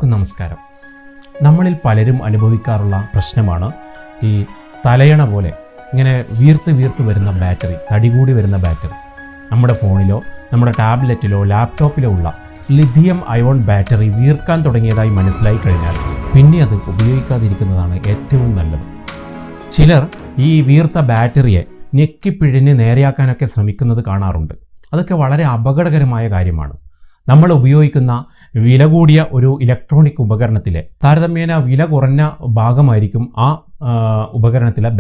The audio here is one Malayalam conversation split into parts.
എല്ലാവർക്കും നമസ്കാരം. നമ്മളിൽ പലരും അനുഭവിക്കാറുള്ള പ്രശ്നമാണ് ഈ തലയണ പോലെ ഇങ്ങനെ വീർത്ത് വരുന്ന ബാറ്ററി, തടികൂടി വരുന്ന ബാറ്ററി. നമ്മുടെ ഫോണിലോ നമ്മുടെ ടാബ്ലറ്റിലോ ലാപ്ടോപ്പിലോ ഉള്ള ലിഥിയം അയോൺ ബാറ്ററി വീർക്കാൻ തുടങ്ങിയതായി മനസ്സിലായി കഴിഞ്ഞാൽ പിന്നെ അത് ഉപയോഗിക്കാതിരിക്കുന്നതാണ് ഏറ്റവും നല്ലത്. ചിലർ ഈ വീർത്ത ബാറ്ററിയെ ഞെക്കിപ്പിഴിഞ്ഞ് നേരെയാക്കാനൊക്കെ ശ്രമിക്കുന്നത് കാണാറുണ്ട്. അതൊക്കെ വളരെ അപകടകരമായ കാര്യമാണ്. നമ്മൾ ഉപയോഗിക്കുന്ന വില കൂടിയ ഒരു ഇലക്ട്രോണിക് ഉപകരണത്തിലെ താരതമ്യേന വില കുറഞ്ഞ ഭാഗമായിരിക്കും ആ ഉപകരണത്തിലെ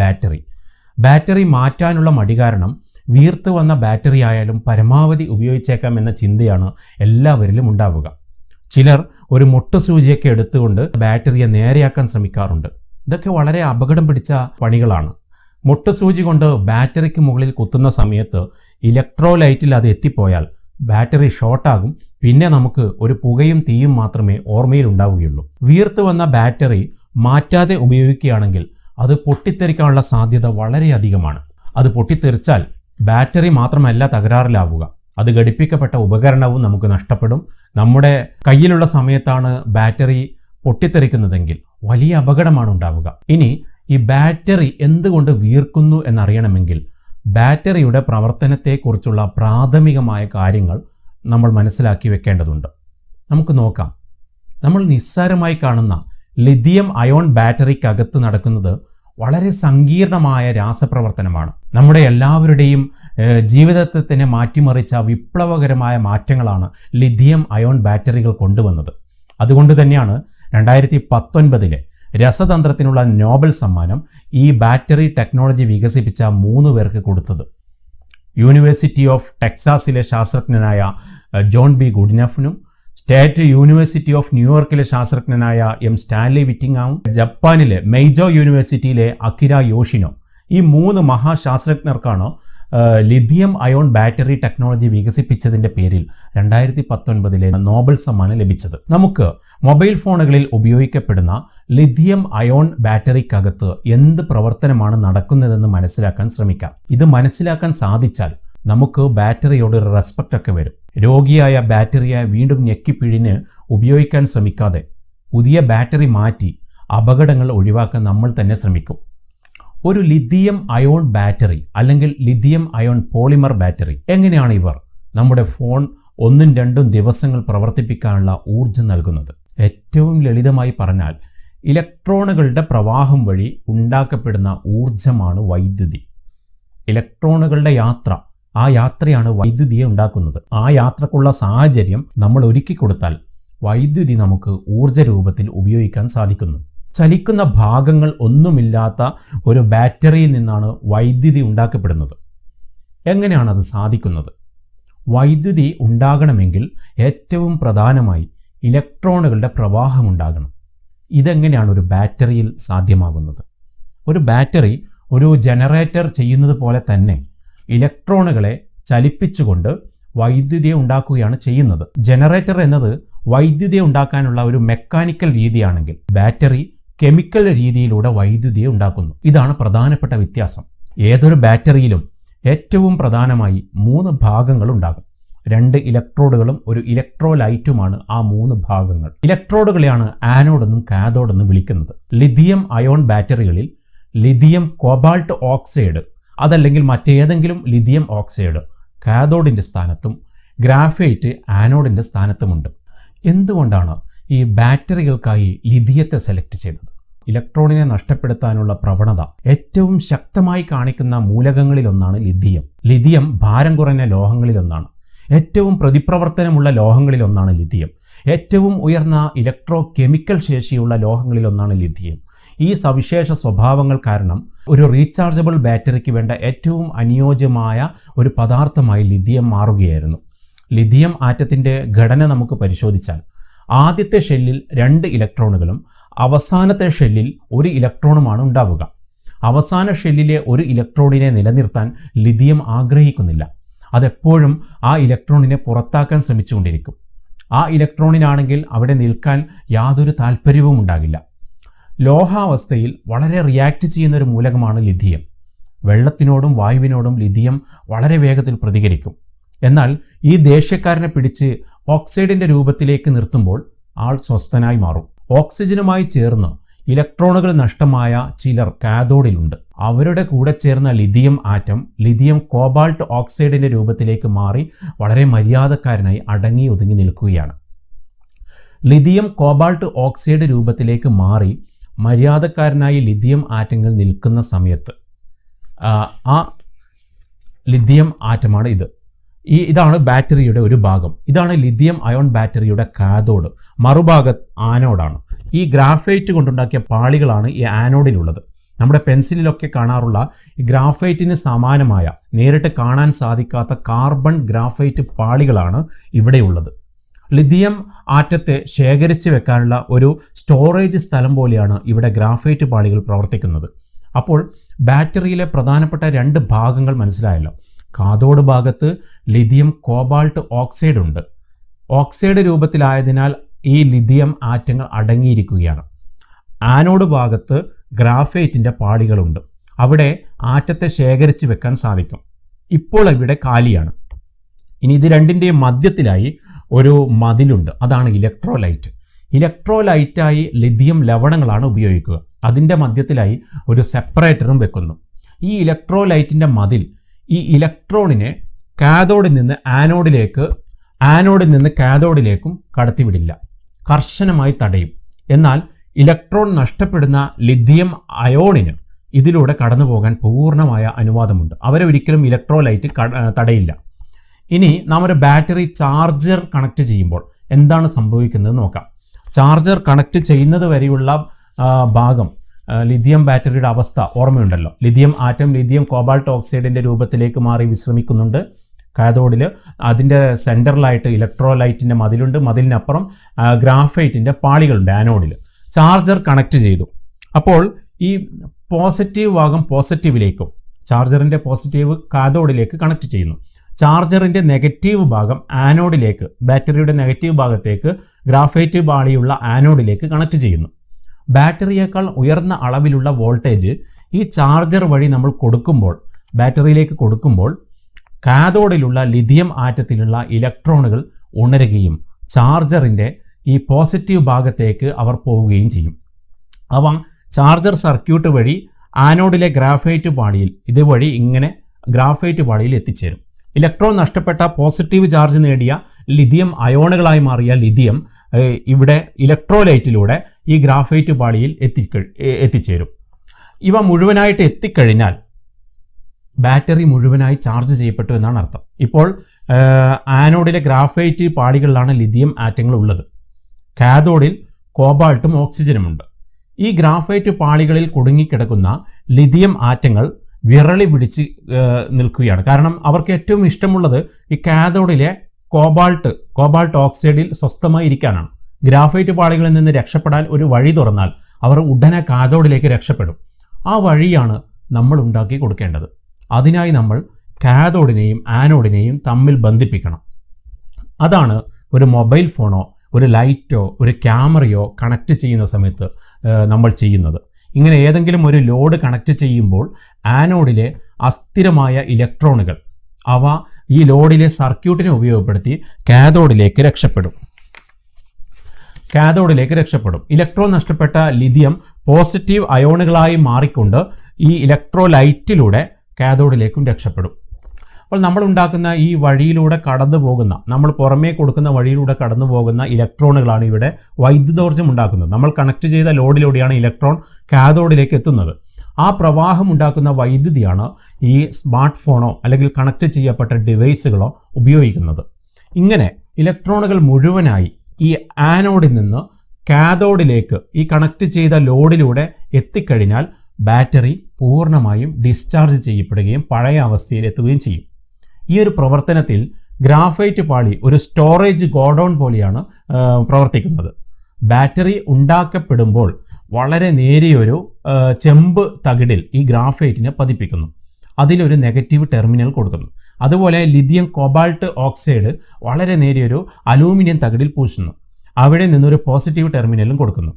ബാറ്ററി മാറ്റാനുള്ള മടി കാരണം വീർത്ത് വന്ന ബാറ്ററി ആയാലും പരമാവധി ഉപയോഗിച്ചേക്കാം എന്ന ചിന്തയാണ് എല്ലാവരിലും ഉണ്ടാവുക. ചിലർ ഒരു മുട്ടുസൂചിയൊക്കെ എടുത്തുകൊണ്ട് ബാറ്ററിയെ നേരെയാക്കാൻ ശ്രമിക്കാറുണ്ട്. ഇതൊക്കെ വളരെ അപകടം പിടിച്ച പണികളാണ്. മുട്ടുസൂചി കൊണ്ട് ബാറ്ററിക്ക് മുകളിൽ കുത്തുന്ന സമയത്ത് ഇലക്ട്രോലൈറ്റിൽ അത് എത്തിപ്പോയാൽ ബാറ്ററി ഷോർട്ടാകും. പിന്നെ നമുക്ക് ഒരു പുകയും തീയും മാത്രമേ ഓർമ്മയിൽ ഉണ്ടാവുകയുള്ളൂ. വീർത്ത് വന്ന ബാറ്ററി മാറ്റാതെ ഉപയോഗിക്കുകയാണെങ്കിൽ അത് പൊട്ടിത്തെറിക്കാനുള്ള സാധ്യത വളരെയധികമാണ്. അത് പൊട്ടിത്തെറിച്ചാൽ ബാറ്ററി മാത്രമല്ല തകരാറിലാവുക, അത് ഘടിപ്പിക്കപ്പെട്ട ഉപകരണവും നമുക്ക് നഷ്ടപ്പെടും. നമ്മുടെ കയ്യിലുള്ള സമയത്താണ് ബാറ്ററി പൊട്ടിത്തെറിക്കുന്നതെങ്കിൽ വലിയ അപകടമാണ് ഉണ്ടാവുക. ഇനി ഈ ബാറ്ററി എന്തുകൊണ്ട് വീർക്കുന്നു എന്നറിയണമെങ്കിൽ ബാറ്ററിയുടെ പ്രവർത്തനത്തെക്കുറിച്ചുള്ള പ്രാഥമികമായ കാര്യങ്ങൾ നമ്മൾ മനസ്സിലാക്കി വെക്കേണ്ടതുണ്ട്. നമുക്ക് നോക്കാം. നമ്മൾ നിസ്സാരമായി കാണുന്ന ലിഥിയം അയോൺ ബാറ്ററിക്കകത്ത് നടക്കുന്നത് വളരെ സങ്കീർണമായ രാസപ്രവർത്തനമാണ്. നമ്മുടെ എല്ലാവരുടെയും ജീവിതത്തെ തന്നെ മാറ്റിമറിച്ച വിപ്ലവകരമായ മാറ്റങ്ങളാണ് ലിഥിയം അയോൺ ബാറ്ററികൾ കൊണ്ടുവന്നത്. അതുകൊണ്ട് തന്നെയാണ് 2019 രസതന്ത്രത്തിനുള്ള നോബൽ സമ്മാനം ഈ ബാറ്ററി ടെക്നോളജി വികസിപ്പിച്ച 3 പേർക്ക് കൊടുത്തത്. യൂണിവേഴ്സിറ്റി ഓഫ് ടെക്സാസിലെ ശാസ്ത്രജ്ഞനായ ജോൺ ബി ഗുഡ്നഫിനും സ്റ്റേറ്റ് യൂണിവേഴ്സിറ്റി ഓഫ് ന്യൂയോർക്കിലെ ശാസ്ത്രജ്ഞനായ എം സ്റ്റാൻലി വിറ്റിംഗാവും ജപ്പാനിലെ മെയ്ജോ യൂണിവേഴ്സിറ്റിയിലെ അകിര യോഷിനോ, ഈ 3 മഹാശാസ്ത്രജ്ഞർക്കാണ് ലിഥിയം അയോൺ ബാറ്ററി ടെക്നോളജി വികസിപ്പിച്ചതിൻ്റെ പേരിൽ 2019 നോബൽ സമ്മാനം ലഭിച്ചത്. നമുക്ക് മൊബൈൽ ഫോണുകളിൽ ഉപയോഗിക്കപ്പെടുന്ന ലിഥിയം അയോൺ ബാറ്ററിക്കകത്ത് എന്ത് പ്രവർത്തനമാണ് നടക്കുന്നതെന്ന് മനസ്സിലാക്കാൻ ശ്രമിക്കാം. ഇത് മനസ്സിലാക്കാൻ സാധിച്ചാൽ നമുക്ക് ബാറ്ററിയോട് ഒരു റെസ്പെക്റ്റ് ഒക്കെ വരും. രോഗിയായ ബാറ്ററിയെ വീണ്ടും ഞെക്കിപ്പിഴിഞ്ഞ് ഉപയോഗിക്കാൻ ശ്രമിക്കാതെ പുതിയ ബാറ്ററി മാറ്റി അപകടങ്ങൾ ഒഴിവാക്കാൻ നമ്മൾ തന്നെ ശ്രമിക്കും. ഒരു ലിഥിയം അയോൺ ബാറ്ററി അല്ലെങ്കിൽ ലിഥിയം അയോൺ പോളിമർ ബാറ്ററി, എങ്ങനെയാണ് ഇവർ നമ്മുടെ ഫോൺ 1-2 ദിവസങ്ങൾ പ്രവർത്തിപ്പിക്കാനുള്ള ഊർജ്ജം നൽകുന്നത്? ഏറ്റവും ലളിതമായി പറഞ്ഞാൽ ഇലക്ട്രോണുകളുടെ പ്രവാഹം വഴി ഉണ്ടാക്കപ്പെടുന്ന ഊർജ്ജമാണ് വൈദ്യുതി. ഇലക്ട്രോണുകളുടെ യാത്ര, ആ യാത്രയാണ് വൈദ്യുതിയെ ഉണ്ടാക്കുന്നത്. ആ യാത്രക്കുള്ള സാഹചര്യം നമ്മൾ ഒരുക്കി കൊടുത്താൽ വൈദ്യുതി നമുക്ക് ഊർജ്ജ രൂപത്തിൽ ഉപയോഗിക്കാൻ സാധിക്കുന്നു. ചലിക്കുന്ന ഭാഗങ്ങൾ ഒന്നുമില്ലാത്ത ഒരു ബാറ്ററിയിൽ നിന്നാണ് വൈദ്യുതി ഉണ്ടാക്കപ്പെടുന്നത്. എങ്ങനെയാണ് അത് സാധിക്കുന്നത്? വൈദ്യുതി ഉണ്ടാകണമെങ്കിൽ ഏറ്റവും പ്രധാനമായി ഇലക്ട്രോണുകളുടെ പ്രവാഹം ഉണ്ടാകണം. ഇതെങ്ങനെയാണ് ഒരു ബാറ്ററിയിൽ സാധ്യമാകുന്നത്? ഒരു ബാറ്ററി ഒരു ജനറേറ്റർ ചെയ്യുന്നത് പോലെ തന്നെ ഇലക്ട്രോണുകളെ ചലിപ്പിച്ചുകൊണ്ട് വൈദ്യുതിയെ ഉണ്ടാക്കുകയാണ് ചെയ്യുന്നത്. ജനറേറ്റർ എന്നത് വൈദ്യുതിയെ ഉണ്ടാക്കാനുള്ള ഒരു മെക്കാനിക്കൽ രീതിയാണെങ്കിൽ ബാറ്ററി കെമിക്കൽ രീതിയിലൂടെ വൈദ്യുതിയെ ഉണ്ടാക്കുന്നു. ഇതാണ് പ്രധാനപ്പെട്ട വ്യത്യാസം. ഏതൊരു ബാറ്ററിയിലും ഏറ്റവും പ്രധാനമായി 3 ഭാഗങ്ങൾ ഉണ്ടാകും. 2 ഇലക്ട്രോഡുകളും ഒരു ഇലക്ട്രോലൈറ്റുമാണ് ആ 3 ഭാഗങ്ങൾ. ഇലക്ട്രോഡുകളെയാണ് ആനോഡെന്നും കാഥോഡെന്നും വിളിക്കുന്നത്. ലിഥിയം അയോൺ ബാറ്ററികളിൽ ലിഥിയം കോബാൾട്ട് ഓക്സൈഡ് അതല്ലെങ്കിൽ മറ്റേതെങ്കിലും ലിഥിയം ഓക്സൈഡ് കാഥോഡിൻ്റെ സ്ഥാനത്തും ഗ്രാഫൈറ്റ് ആനോഡിൻ്റെ സ്ഥാനത്തുമുണ്ട്. എന്തുകൊണ്ടാണ് ഈ ബാറ്ററികൾക്കായി ലിഥിയത്തെ സെലക്ട് ചെയ്തത്? ഇലക്ട്രോണിനെ നഷ്ടപ്പെടുത്താനുള്ള പ്രവണത ഏറ്റവും ശക്തമായി കാണിക്കുന്ന മൂലകങ്ങളിലൊന്നാണ് ലിഥിയം. ലിഥിയം ഭാരം കുറഞ്ഞ ലോഹങ്ങളിലൊന്നാണ്. ഏറ്റവും പ്രതിപ്രവർത്തനമുള്ള ലോഹങ്ങളിലൊന്നാണ് ലിഥിയം. ഏറ്റവും ഉയർന്ന ഇലക്ട്രോ കെമിക്കൽ ശേഷിയുള്ള ലോഹങ്ങളിലൊന്നാണ് ലിഥിയം. ഈ സവിശേഷ സ്വഭാവങ്ങൾ കാരണം ഒരു റീചാർജബിൾ ബാറ്ററിക്ക് വേണ്ട ഏറ്റവും അനുയോജ്യമായ ഒരു പദാർത്ഥമായി ലിഥിയം മാറുകയായിരുന്നു. ലിഥിയം ആറ്റത്തിൻ്റെ ഘടന നമുക്ക് പരിശോധിച്ചാൽ ആദ്യത്തെ ഷെല്ലിൽ 2 ഇലക്ട്രോണുകളും അവസാനത്തെ ഷെല്ലിൽ 1 ഇലക്ട്രോണുമാണ് ഉണ്ടാവുക. അവസാന ഷെല്ലിലെ 1 ഇലക്ട്രോണിനെ നിലനിർത്താൻ ലിഥിയം ആഗ്രഹിക്കുന്നില്ല. അതെപ്പോഴും ആ ഇലക്ട്രോണിനെ പുറത്താക്കാൻ ശ്രമിച്ചുകൊണ്ടിരിക്കും. ആ ഇലക്ട്രോണിനാണെങ്കിൽ അവിടെ നിൽക്കാൻ യാതൊരു താല്പര്യവും ഉണ്ടാകില്ല. ലോഹാവസ്ഥയിൽ വളരെ റിയാക്ട് ചെയ്യുന്ന ഒരു മൂലകമാണ് ലിഥിയം. വെള്ളത്തിനോടും വായുവിനോടും ലിഥിയം വളരെ വേഗത്തിൽ പ്രതികരിക്കും. എന്നാൽ ഈ ദേഷ്യക്കാരനെ പിടിച്ച് ഓക്സൈഡിൻ്റെ രൂപത്തിലേക്ക് നിർത്തുമ്പോൾ ആൾ സ്വസ്ഥനായി മാറും. ഓക്സിജനുമായി ചേർന്ന് ഇലക്ട്രോണുകൾ നഷ്ടമായ ചിലർ കാഥോഡിലുണ്ട്. അവരുടെ കൂടെ ചേർന്ന ലിഥിയം ആറ്റം ലിഥിയം കോബാൾട്ട് ഓക്സൈഡിന്റെ രൂപത്തിലേക്ക് മാറി വളരെ മര്യാദക്കാരനായി അടങ്ങി ഒതുങ്ങി നിൽക്കുകയാണ്. ലിഥിയം കോബാൾട്ട് ഓക്സൈഡ് രൂപത്തിലേക്ക് മാറി മര്യാദക്കാരനായി ലിഥിയം ആറ്റങ്ങൾ നിൽക്കുന്ന സമയത്ത് ആ ലിഥിയം ആറ്റമാണ് ഇത്. ഇതാണ് ബാറ്ററിയുടെ ഒരു ഭാഗം. ഇതാണ് ലിഥിയം അയോൺ ബാറ്ററിയുടെ കാഥോഡ്. മറുഭാഗത്ത് ആനോഡാണ്. ഈ ഗ്രാഫൈറ്റ് കൊണ്ടുണ്ടാക്കിയ പാളികളാണ് ഈ ആനോഡിലുള്ളത്. നമ്മുടെ പെൻസിലിലൊക്കെ കാണാറുള്ള ഈ ഗ്രാഫൈറ്റിന് സമാനമായ നേരിട്ട് കാണാൻ സാധിക്കാത്ത കാർബൺ ഗ്രാഫൈറ്റ് പാളികളാണ് ഇവിടെയുള്ളത്. ലിഥിയം ആറ്റത്തെ ശേഖരിച്ച് വെക്കാനുള്ള ഒരു സ്റ്റോറേജ് സ്ഥലം പോലെയാണ് ഇവിടെ ഗ്രാഫൈറ്റ് പാളികൾ പ്രവർത്തിക്കുന്നത്. അപ്പോൾ ബാറ്ററിയിലെ പ്രധാനപ്പെട്ട 2 ഭാഗങ്ങൾ മനസ്സിലായല്ലോ. കാഥോഡ് ഭാഗത്ത് ലിഥിയം കോബാൾട്ട് ഓക്സൈഡ് ഉണ്ട്. ഓക്സൈഡ് രൂപത്തിലായതിനാൽ ഈ ലിഥിയം ആറ്റങ്ങൾ അടങ്ങിയിരിക്കുകയാണ്. ആനോഡ് ഭാഗത്ത് ഗ്രാഫൈറ്റിൻ്റെ പാളികളുണ്ട്. അവിടെ ആറ്റത്തെ ശേഖരിച്ച് വെക്കാൻ സാധിക്കും. ഇപ്പോൾ ഇവിടെ കാലിയാണ്. ഇനി ഇത് രണ്ടിൻ്റെയും മധ്യത്തിലായി ഒരു മതിലുണ്ട്. അതാണ് ഇലക്ട്രോലൈറ്റ്. ഇലക്ട്രോലൈറ്റായി ലിഥിയം ലവണങ്ങളാണ് ഉപയോഗിക്കുക. അതിൻ്റെ മധ്യത്തിലായി ഒരു സെപ്പറേറ്ററും വെക്കുന്നു. ഈ ഇലക്ട്രോലൈറ്റിൻ്റെ മതിൽ ഈ ഇലക്ട്രോണിനെ കാഥോഡിൽ നിന്ന് ആനോഡിൽ നിന്ന് കാഥോഡിലേക്കും കടത്തിവിടില്ല. കർശനമായി തടയും. എന്നാൽ ഇലക്ട്രോൺ നഷ്ടപ്പെടുന്ന ലിഥിയം അയോണിന് ഇതിലൂടെ കടന്നു പോകാൻ പൂർണ്ണമായ അനുവാദമുണ്ട്. അവരെ ഒരിക്കലും ഇലക്ട്രോലൈറ്റ് തടയില്ല. ഇനി നാം ഒരു ബാറ്ററി ചാർജർ കണക്ട് ചെയ്യുമ്പോൾ എന്താണ് സംഭവിക്കുന്നത് നോക്കാം. ചാർജർ കണക്ട് ചെയ്യുന്നത് വരെയുള്ള ഭാഗം ലിഥിയം ബാറ്ററിയുടെ അവസ്ഥ ഓർമ്മയുണ്ടല്ലോ. ലിഥിയം ആറ്റം ലിഥിയം കോബാൾട്ട് ഓക്സൈഡിൻ്റെ രൂപത്തിലേക്ക് മാറി വിശ്രമിക്കുന്നുണ്ട്. കാഥോഡിൽ അതിൻ്റെ സെൻറ്ററിലായിട്ട് ഇലക്ട്രോലൈറ്റിൻ്റെ മതിലുണ്ട്. മതിലിനപ്പുറം ഗ്രാഫൈറ്റിൻ്റെ പാളികളുണ്ട് ആനോഡിൽ. ചാർജർ കണക്ട് ചെയ്തു. അപ്പോൾ ഈ പോസിറ്റീവ് ഭാഗം പോസിറ്റീവിലേക്കും ചാർജറിൻ്റെ പോസിറ്റീവ് കാഥോഡിലേക്ക് കണക്ട് ചെയ്യുന്നു. ചാർജറിൻ്റെ നെഗറ്റീവ് ഭാഗം ആനോഡിലേക്ക്, ബാറ്ററിയുടെ നെഗറ്റീവ് ഭാഗത്തേക്ക് ഗ്രാഫൈറ്റ് പാളിയുള്ള ആനോഡിലേക്ക് കണക്ട് ചെയ്യുന്നു. ബാറ്ററിയേക്കാൾ ഉയർന്ന അളവിലുള്ള വോൾട്ടേജ് ഈ ചാർജർ വഴി നമ്മൾ ബാറ്ററിയിലേക്ക് കൊടുക്കുമ്പോൾ കാഥോഡിലുള്ള ലിഥിയം ആറ്റത്തിലുള്ള ഇലക്ട്രോണുകൾ ഉണരുകയും ചാർജറിൻ്റെ ഈ പോസിറ്റീവ് ഭാഗത്തേക്ക് അവർ പോവുകയും ചെയ്യും. അവ ചാർജർ സർക്യൂട്ട് വഴി ആനോഡിലെ ഗ്രാഫൈറ്റ് പാളിയിൽ ഇതുവഴി ഇങ്ങനെ ഗ്രാഫൈറ്റ് പാളിയിൽ എത്തിച്ചേരും. ഇലക്ട്രോൺ നഷ്ടപ്പെട്ട പോസിറ്റീവ് ചാർജ് നേടിയ ലിഥിയം അയോണുകളായി മാറിയ ലിഥിയം ഇവിടെ ഇലക്ട്രോലൈറ്റിലൂടെ ഈ ഗ്രാഫൈറ്റ് പാളിയിൽ എത്തിച്ചേരും. ഇവ മുഴുവനായിട്ട് എത്തിക്കഴിഞ്ഞാൽ ബാറ്ററി മുഴുവനായി ചാർജ് ചെയ്യപ്പെട്ടു എന്നാണ് അർത്ഥം. ഇപ്പോൾ ആനോഡിലെ ഗ്രാഫൈറ്റ് പാളികളിലാണ് ലിഥിയം ആറ്റങ്ങൾ ഉള്ളത്. കാഥോഡിൽ കോബാൾട്ടും ഓക്സിജനുമുണ്ട്. ഈ ഗ്രാഫൈറ്റ് പാളികളിൽ കുടുങ്ങിക്കിടക്കുന്ന ലിഥിയം ആറ്റങ്ങൾ വിരളി പിടിച്ച് നിൽക്കുകയാണ്. കാരണം അവർക്ക് ഏറ്റവും ഇഷ്ടമുള്ളത് ഈ കാഥോഡിലെ കോബാൾട്ട് ഓക്സൈഡിൽ സ്വസ്ഥമായി ഇരിക്കാനാണ്. ഗ്രാഫൈറ്റ് പാളികളിൽ നിന്ന് രക്ഷപ്പെടാൻ ഒരു വഴി തുറന്നാൽ അവർ ഉടനെ കാഥോഡിലേക്ക് രക്ഷപ്പെടും. ആ വഴിയാണ് നമ്മൾ ഉണ്ടാക്കി കൊടുക്കേണ്ടത്. അതിനായി നമ്മൾ കാഥോഡിനെയും ആനോഡിനെയും തമ്മിൽ ബന്ധിപ്പിക്കണം. അതാണ് ഒരു മൊബൈൽ ഫോണോ ഒരു ലൈറ്റോ ഒരു ക്യാമറയോ കണക്ട് ചെയ്യുന്ന സമയത്ത് നമ്മൾ ചെയ്യുന്നത്. ഇങ്ങനെ ഏതെങ്കിലും ഒരു ലോഡ് കണക്ട് ചെയ്യുമ്പോൾ ആനോഡിലെ അസ്ഥിരമായ ഇലക്ട്രോണുകൾ അവ ഈ ലോഡിലെ സർക്യൂട്ടിനെ ഉപയോഗപ്പെടുത്തി കാഥോഡിലേക്ക് രക്ഷപ്പെടും. ഇലക്ട്രോൺ നഷ്ടപ്പെട്ട ലിഥിയം പോസിറ്റീവ് അയോണുകളായി മാറിക്കൊണ്ട് ഈ ഇലക്ട്രോലൈറ്റിലൂടെ കാഥോഡിലേക്കും രക്ഷപ്പെടും. അപ്പോൾ നമ്മൾ ഉണ്ടാക്കുന്ന ഈ വഴിയിലൂടെ കടന്നു പോകുന്ന, നമ്മൾ പുറമേ കൊടുക്കുന്ന വഴിയിലൂടെ കടന്നു പോകുന്ന ഇലക്ട്രോണുകളാണ് ഇവിടെ വൈദ്യുതോർജ്ജം ഉണ്ടാക്കുന്നത്. നമ്മൾ കണക്ട് ചെയ്ത ലോഡിലൂടെയാണ് ഇലക്ട്രോൺ കാഥോഡിലേക്ക് എത്തുന്നത്. ആ പ്രവാഹം ഉണ്ടാക്കുന്ന വൈദ്യുതിയാണ് ഈ സ്മാർട്ട് ഫോണോ അല്ലെങ്കിൽ കണക്ട് ചെയ്യപ്പെട്ട ഡിവൈസുകളോ ഉപയോഗിക്കുന്നത്. ഇങ്ങനെ ഇലക്ട്രോണുകൾ മുഴുവനായി ഈ ആനോഡിൽ നിന്ന് കാഥോഡിലേക്ക് ഈ കണക്ട് ചെയ്ത ലോഡിലൂടെ എത്തിക്കഴിഞ്ഞാൽ ബാറ്ററി പൂർണ്ണമായും ഡിസ്ചാർജ് ചെയ്യപ്പെടുകയും പഴയ അവസ്ഥയിൽ എത്തുകയും ചെയ്യും. ഈ ഒരു പ്രവർത്തനത്തിൽ ഗ്രാഫൈറ്റ് പാളി ഒരു സ്റ്റോറേജ് ഗോഡൗൺ പോലെയാണ് പ്രവർത്തിക്കുന്നത്. ബാറ്ററി ഉണ്ടാക്കപ്പെടുമ്പോൾ വളരെ നേരിയൊരു ചെമ്പ് തകിടിൽ ഈ ഗ്രാഫൈറ്റിനെ പതിപ്പിക്കുന്നു. അതിലൊരു നെഗറ്റീവ് ടെർമിനൽ കൊടുക്കുന്നു. അതുപോലെ ലിഥിയം കോബാൾട്ട് ഓക്സൈഡ് വളരെ നേരിയൊരു അലൂമിനിയം തകിടിൽ പൂശുന്നു. അവിടെ നിന്നൊരു പോസിറ്റീവ് ടെർമിനലും കൊടുക്കുന്നു.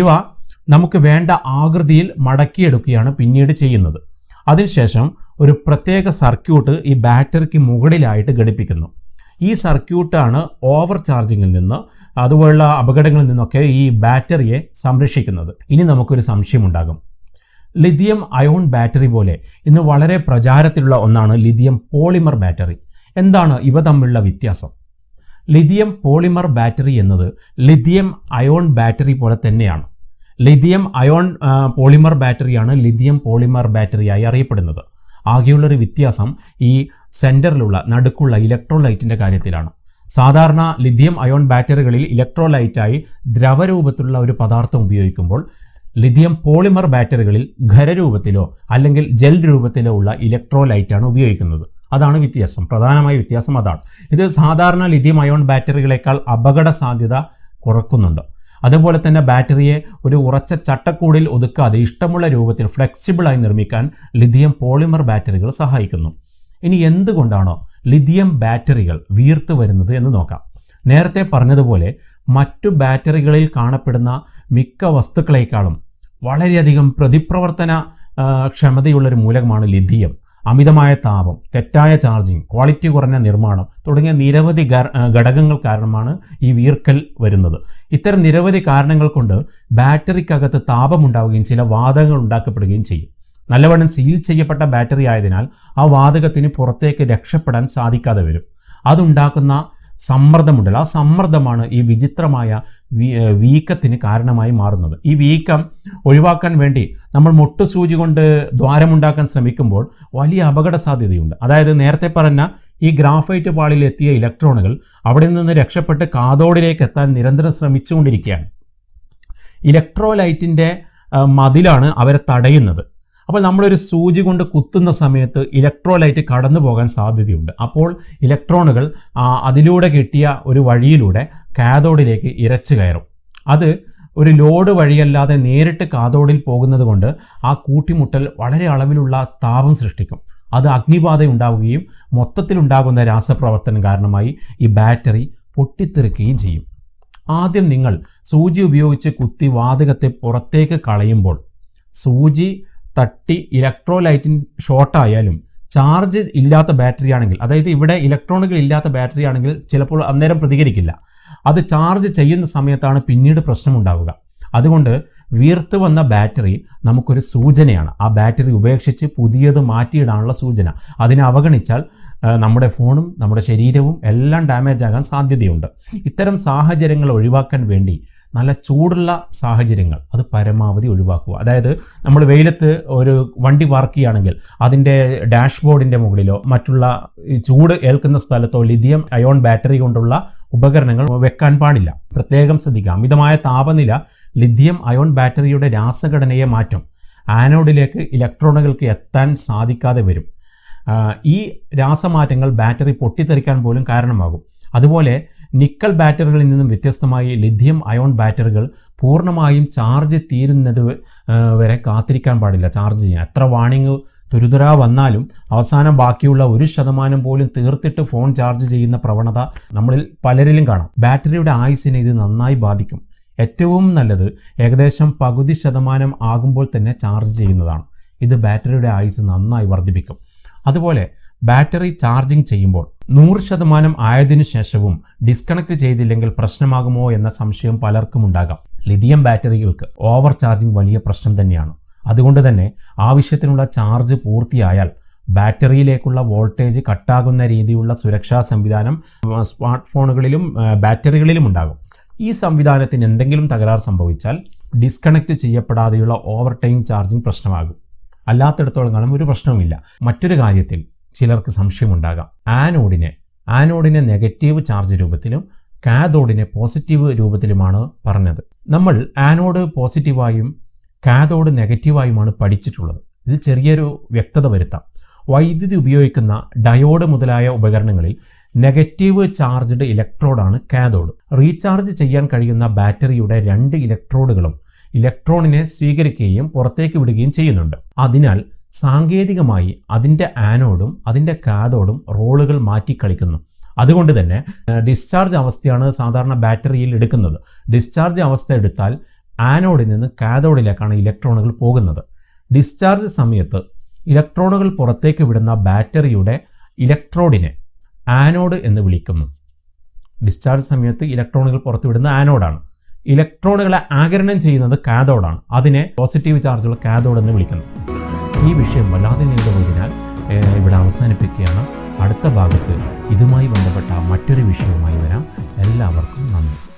ഇവ നമുക്ക് വേണ്ട ആകൃതിയിൽ മടക്കിയെടുക്കുകയാണ് പിന്നീട് ചെയ്യുന്നത്. അതിനുശേഷം ഒരു പ്രത്യേക സർക്യൂട്ട് ഈ ബാറ്ററിക്ക് മുകളിലായിട്ട് ഘടിപ്പിക്കുന്നു. ഈ സർക്യൂട്ടാണ് ഓവർ ചാർജിങ്ങിൽ നിന്ന് അതുപോലുള്ള അപകടങ്ങളിൽ നിന്നൊക്കെ ഈ ബാറ്ററിയെ സംരക്ഷിക്കുന്നത്. ഇനി നമുക്കൊരു സംശയമുണ്ടാകും, ലിഥിയം അയോൺ ബാറ്ററി പോലെ ഇന്ന് വളരെ പ്രചാരത്തിലുള്ള ഒന്നാണ് ലിഥിയം പോളിമർ ബാറ്ററി. എന്താണ് ഇവ തമ്മിലുള്ള വ്യത്യാസം? ലിഥിയം പോളിമർ ബാറ്ററി എന്നത് ലിഥിയം അയോൺ ബാറ്ററി പോലെ തന്നെയാണ്. ലിഥിയം അയോൺ പോളിമർ ബാറ്ററിയാണ് ലിഥിയം പോളിമർ ബാറ്ററിയായി അറിയപ്പെടുന്നത്. ആകെയുള്ളൊരു വ്യത്യാസം ഈ സെൻറ്ററിലുള്ള നടുക്കുള്ള ഇലക്ട്രോലൈറ്റിൻ്റെ കാര്യത്തിലാണ്. സാധാരണ ലിഥിയം അയോൺ ബാറ്ററികളിൽ ഇലക്ട്രോലൈറ്റായി ദ്രവരൂപത്തിലുള്ള ഒരു പദാർത്ഥം ഉപയോഗിക്കുമ്പോൾ ലിഥിയം പോളിമർ ബാറ്ററികളിൽ ഖരരൂപത്തിലോ അല്ലെങ്കിൽ ജെൽ രൂപത്തിലോ ഉള്ള ഇലക്ട്രോലൈറ്റാണ് ഉപയോഗിക്കുന്നത്. അതാണ് വ്യത്യാസം, പ്രധാനമായ വ്യത്യാസം അതാണ്. ഇത് സാധാരണ ലിഥിയം അയോൺ ബാറ്ററികളെക്കാൾ അപകട സാധ്യത കുറക്കുന്നുണ്ട്. അതുപോലെ തന്നെ ബാറ്ററിയെ ഒരു ഉറച്ച ചട്ടക്കൂടിൽ ഒതുക്കാതെ ഇഷ്ടമുള്ള രൂപത്തിൽ ഫ്ലെക്സിബിളായി നിർമ്മിക്കാൻ ലിഥിയം പോളിമർ ബാറ്ററികൾ സഹായിക്കുന്നു. ഇനി എന്തുകൊണ്ടാണോ ലിഥിയം ബാറ്ററികൾ വീർത്ത് വരുന്നത് എന്ന് നോക്കാം. നേരത്തെ പറഞ്ഞതുപോലെ മറ്റു ബാറ്ററികളിൽ കാണപ്പെടുന്ന മിക്ക വസ്തുക്കളെക്കാളും വളരെയധികം പ്രതിപ്രവർത്തന ക്ഷമതയുള്ളൊരു മൂലകമാണ് ലിഥിയം. അമിതമായ താപം, തെറ്റായ ചാർജിങ്, ക്വാളിറ്റി കുറഞ്ഞ നിർമ്മാണം തുടങ്ങിയ നിരവധി ഘടകങ്ങൾ കാരണമാണ് ഈ വീർക്കൽ വരുന്നത്. ഇത്തരം നിരവധി കാരണങ്ങൾ കൊണ്ട് ബാറ്ററിക്കകത്ത് താപമുണ്ടാവുകയും ചില വാതകങ്ങൾ ഉണ്ടാക്കപ്പെടുകയും ചെയ്യും. നല്ലവണ്ണം സീൽ ചെയ്യപ്പെട്ട ബാറ്ററി ആയതിനാൽ ആ വാതകത്തിന് പുറത്തേക്ക് രക്ഷപ്പെടാൻ സാധിക്കാതെ വരും. അതുണ്ടാക്കുന്ന സമ്മർദ്ദമുണ്ടല്ലോ, ആ സമ്മർദ്ദമാണ് ഈ വിചിത്രമായ വീക്കത്തിന് കാരണമായി മാറുന്നത്. ഈ വീക്കം ഒഴിവാക്കാൻ വേണ്ടി നമ്മൾ മുട്ടുസൂചി കൊണ്ട് ദ്വാരമുണ്ടാക്കാൻ ശ്രമിക്കുമ്പോൾ വലിയ അപകട സാധ്യതയുണ്ട്. അതായത് നേരത്തെ പറഞ്ഞ ഈ ഗ്രാഫൈറ്റ് പാളിയിൽ എത്തിയ ഇലക്ട്രോണുകൾ അവിടെ നിന്ന് രക്ഷപ്പെട്ട് കാഥോഡിലേക്ക് എത്താൻ നിരന്തരം ശ്രമിച്ചുകൊണ്ടിരിക്കുകയാണ്. ഇലക്ട്രോലൈറ്റിൻ്റെ മതിലാണ് അവരെ തടയുന്നത്. അപ്പോൾ നമ്മളൊരു സൂചി കൊണ്ട് കുത്തുന്ന സമയത്ത് ഇലക്ട്രോലൈറ്റ് കടന്നു പോകാൻ സാധ്യതയുണ്ട്. അപ്പോൾ ഇലക്ട്രോണുകൾ അതിലൂടെ കിട്ടിയ ഒരു വഴിയിലൂടെ കാഥോഡിലേക്ക് ഇരച്ചു കയറും. അത് ഒരു ലോഡ് വഴിയല്ലാതെ നേരിട്ട് കാഥോഡിൽ പോകുന്നത് കൊണ്ട് ആ കൂട്ടിമുട്ടൽ വളരെ അളവിലുള്ള താപം സൃഷ്ടിക്കും. അത് അഗ്നിബാധ ഉണ്ടാവുകയും മൊത്തത്തിലുണ്ടാകുന്ന രാസപ്രവർത്തനം കാരണമായി ഈ ബാറ്ററി പൊട്ടിത്തെറിക്കുകയും ചെയ്യും. ആദ്യം നിങ്ങൾ സൂചി ഉപയോഗിച്ച് കുത്തി വാതകത്തെ പുറത്തേക്ക് കളയുമ്പോൾ സൂചി തട്ടി ഇലക്ട്രോലൈറ്റിൻ ഷോർട്ടായാലും ചാർജ് ഇല്ലാത്ത ബാറ്ററി ആണെങ്കിൽ, അതായത് ഇവിടെ ഇലക്ട്രോണുകൾ ഇല്ലാത്ത ബാറ്ററി ആണെങ്കിൽ ചിലപ്പോൾ അന്നേരം പ്രതികരിക്കില്ല. അത് ചാർജ് ചെയ്യുന്ന സമയത്താണ് പിന്നീട് പ്രശ്നമുണ്ടാവുക. അതുകൊണ്ട് വീർത്ത് വന്ന ബാറ്ററി നമുക്കൊരു സൂചനയാണ്. ആ ബാറ്ററി ഉപേക്ഷിച്ച് പുതിയത് മാറ്റിയിടാനുള്ള സൂചന. അതിനെ അവഗണിച്ചാൽ നമ്മുടെ ഫോണും നമ്മുടെ ശരീരവും എല്ലാം ഡാമേജ് ആകാൻ സാധ്യതയുണ്ട്. ഇത്തരം സാഹചര്യങ്ങൾ ഒഴിവാക്കാൻ വേണ്ടി നല്ല ചൂടുള്ള സാഹചര്യങ്ങൾ അത് പരമാവധി ഒഴിവാക്കുക. അതായത് നമ്മൾ വെയിലത്ത് ഒരു വണ്ടി പാർക്ക് ചെയ്യുകയാണെങ്കിൽ അതിൻ്റെ ഡാഷ്ബോർഡിൻ്റെ മുകളിലോ മറ്റുള്ള ചൂട് ഏൽക്കുന്ന സ്ഥലത്തോ ലിഥിയം അയോൺ ബാറ്ററി കൊണ്ടുള്ള ഉപകരണങ്ങൾ വെക്കാൻ പാടില്ല. പ്രത്യേകം ശ്രദ്ധിക്കുക. അമിതമായ താപനില ലിഥിയം അയോൺ ബാറ്ററിയുടെ രാസഘടനയെ മാറ്റും. ആനോഡിലേക്ക് ഇലക്ട്രോണുകൾക്ക് എത്താൻ സാധിക്കാതെ വരും. ഈ രാസമാറ്റങ്ങൾ ബാറ്ററി പൊട്ടിത്തെറിക്കാൻ പോലും കാരണമാകും. അതുപോലെ നിക്കൽ ബാറ്ററികളിൽ നിന്നും വ്യത്യസ്തമായി ലിഥിയം അയോൺ ബാറ്ററികൾ പൂർണ്ണമായും ചാർജ് തീരുന്നത് വരെ കാത്തിരിക്കാൻ പാടില്ല ചാർജ് ചെയ്യാൻ. എത്ര വാണിംഗ് തുരുതുരാ വന്നാലും അവസാനം ബാക്കിയുള്ള 1% പോലും തീർത്തിട്ട് ഫോൺ ചാർജ് ചെയ്യുന്ന പ്രവണത നമ്മളിൽ പലരിലും കാണാം. ബാറ്ററിയുടെ ആയുസ്സിനെ ഇത് നന്നായി ബാധിക്കും. ഏറ്റവും നല്ലത് ഏകദേശം പകുതി ശതമാനം ആകുമ്പോൾ തന്നെ ചാർജ് ചെയ്യുന്നതാണ്. ഇത് ബാറ്ററിയുടെ ആയുസ് നന്നായി വർദ്ധിപ്പിക്കും. അതുപോലെ ബാറ്ററി ചാർജിങ് ചെയ്യുമ്പോൾ 100% ആയതിനു ശേഷവും ഡിസ്കണക്ട് ചെയ്തില്ലെങ്കിൽ പ്രശ്നമാകുമോ എന്ന സംശയം പലർക്കും ഉണ്ടാകാം. ലിഥിയം ബാറ്ററികൾക്ക് ഓവർ ചാർജിങ് വലിയ പ്രശ്നം തന്നെയാണ്. അതുകൊണ്ട് തന്നെ ആവശ്യത്തിനുള്ള ചാർജ് പൂർത്തിയായാൽ ബാറ്ററിയിലേക്കുള്ള വോൾട്ടേജ് കട്ടാകുന്ന രീതിയിലുള്ള സുരക്ഷാ സംവിധാനം സ്മാർട്ട് ഫോണുകളിലും ബാറ്ററികളിലും ഉണ്ടാകും. ഈ സംവിധാനത്തിന് എന്തെങ്കിലും തകരാർ സംഭവിച്ചാൽ ഡിസ്കണക്ട് ചെയ്യപ്പെടാതെയുള്ള ഓവർ ടൈം ചാർജിങ് പ്രശ്നമാകും. അല്ലാത്തിടത്തോളം കാലം ഒരു പ്രശ്നവുമില്ല. മറ്റൊരു കാര്യത്തിൽ ചിലർക്ക് സംശയമുണ്ടാകാം. ആനോഡിനെ നെഗറ്റീവ് ചാർജ് രൂപത്തിലും കാഥോഡിനെ പോസിറ്റീവ് രൂപത്തിലുമാണ് പറഞ്ഞത്. നമ്മൾ ആനോഡ് പോസിറ്റീവായും കാഥോഡ് നെഗറ്റീവായുമാണ് പഠിച്ചിട്ടുള്ളത്. ഇത് ചെറിയൊരു വ്യക്തത വരുത്താം. വൈദ്യുതി ഉപയോഗിക്കുന്ന ഡയോഡ് മുതലായ ഉപകരണങ്ങളിൽ നെഗറ്റീവ് ചാർജ്ഡ് ഇലക്ട്രോഡാണ് കാഥോഡ്. റീചാർജ് ചെയ്യാൻ കഴിയുന്ന ബാറ്ററിയുടെ 2 ഇലക്ട്രോഡുകളും ഇലക്ട്രോണിനെ സ്വീകരിക്കുകയും പുറത്തേക്ക് വിടുകയും ചെയ്യുന്നുണ്ട്. അതിനാൽ സാങ്കേതികമായി അതിൻ്റെ ആനോഡും അതിൻ്റെ കാഥോഡും റോളുകൾ മാറ്റിക്കളിക്കുന്നു. അതുകൊണ്ട് തന്നെ ഡിസ്ചാർജ് അവസ്ഥയാണ് സാധാരണ ബാറ്ററിയിൽ എടുക്കുന്നത്. ഡിസ്ചാർജ് അവസ്ഥ എടുത്താൽ ആനോഡിൽ നിന്ന് കാഥോഡിലേക്കാണ് ഇലക്ട്രോണുകൾ പോകുന്നത്. ഡിസ്ചാർജ് സമയത്ത് ഇലക്ട്രോണുകൾ പുറത്തേക്ക് വിടുന്ന ബാറ്ററിയുടെ ഇലക്ട്രോഡിനെ ആനോഡ് എന്ന് വിളിക്കുന്നു. ഡിസ്ചാർജ് സമയത്ത് ഇലക്ട്രോണുകൾ പുറത്തുവിടുന്ന ആനോഡാണ്. ഇലക്ട്രോണുകളെ ആഗിരണം ചെയ്യുന്നത് കാഥോഡാണ്. അതിനെ പോസിറ്റീവ് ചാർജുള്ള കാഥോഡ് എന്ന് വിളിക്കുന്നു. ഈ വിഷയം വല്ലാതെ നീണ്ടുപോയതിനാൽ ഇവിടെ അവസാനിപ്പിക്കുകയാണ്. അടുത്ത ഭാഗത്ത് ഇതുമായി ബന്ധപ്പെട്ട മറ്റൊരു വിഷയവുമായി വരാം. എല്ലാവർക്കും നന്ദി.